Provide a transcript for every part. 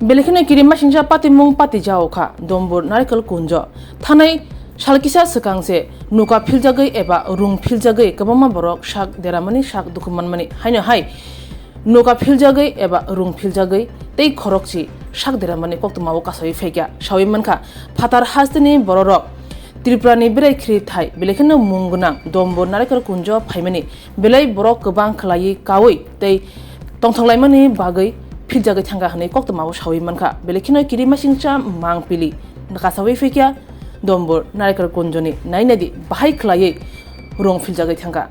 Belekino kirima singsa pati mung pati jauka dombor narikal kunjo thanai salkisa sekangse nuka philjagai eba rung philjagai kabama borok shak deramani shak dukumanmani haino hai nuka philjagai eba rung philjagai tei khorokchi shak deramani koktumawo kasoi fekya shawi manka phatar hastini bororok Tripurani belai khri thai belekino munggunang dombor narikal kunjo phaimani belai borok kobang khlai kawai tei tongthlaimani bagai philjagai thanga hanai koktumawo shawi manka belekino kirima singsa mangpili nakasawi fekya dombor narikal kunjoni nainadi bahai khlai rong philjagai thanga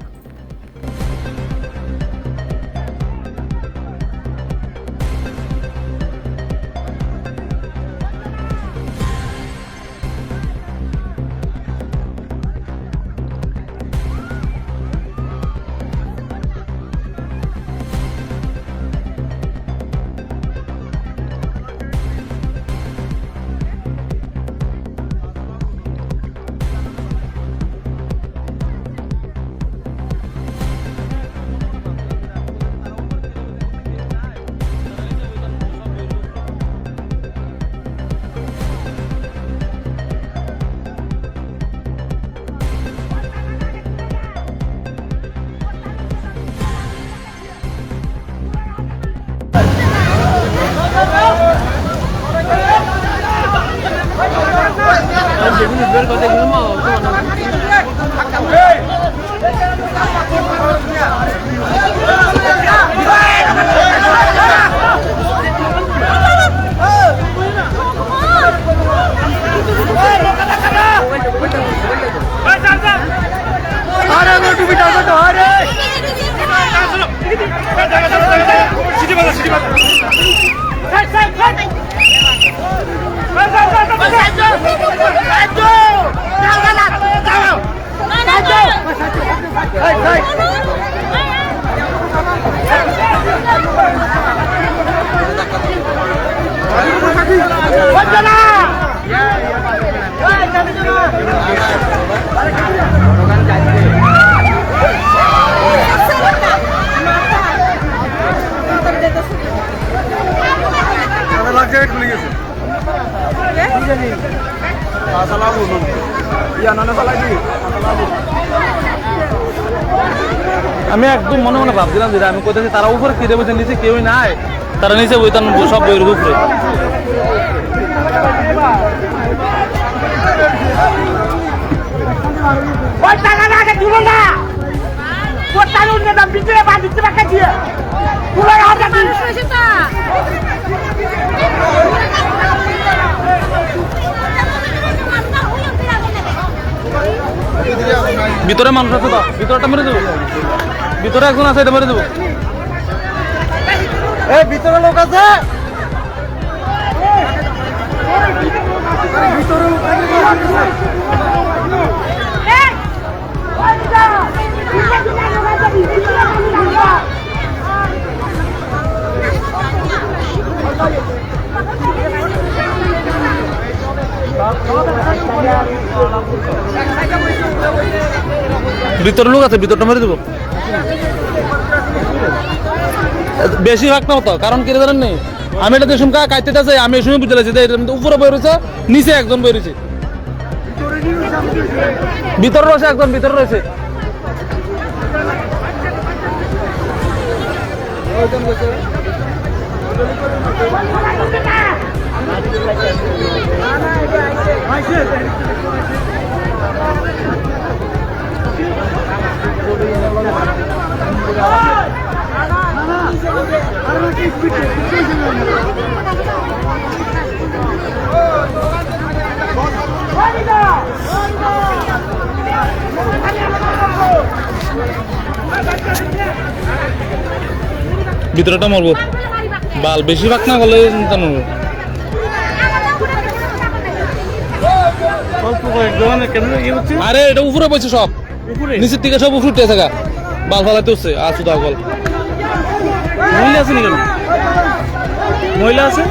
আমি একদম মনে মনে ভাবছিলাম যে আমি কোথায় তারা উপরে ফিরে বসে নিচে কেউই নাই তারা নিচে বইতাম সব বইয়ের উপরে ভিতরে মানুষ আছে তো ভিতরটা মেরে দেবো ভিতরে একজন আছে এটা মেরে দেবো এই ভিতরে লোক আছে ভিতরে লোক আছে ভিতরটা মেরে দেবো বেশি ভাগ না হতো কারণ কি জানেন নেই আমি এটা দেশুম কা কাইতেটা চাই আমি এই সময় বুঝে লাগছি উপরে বই রয়েছে নিচে একজন বই রয়েছে ভিতরে রয়েছে একজন ভিতরে রয়েছে ভিতরটা মরবো বাল বেশি ভাগ না করলে আরে এটা উপরে পড়ছে সব নিচের দিকে সব উপরে উঠে থাকা বাল ফালাতে হচ্ছে আর শুধু বল মহিলা আছে নি কেন মহিলা আছে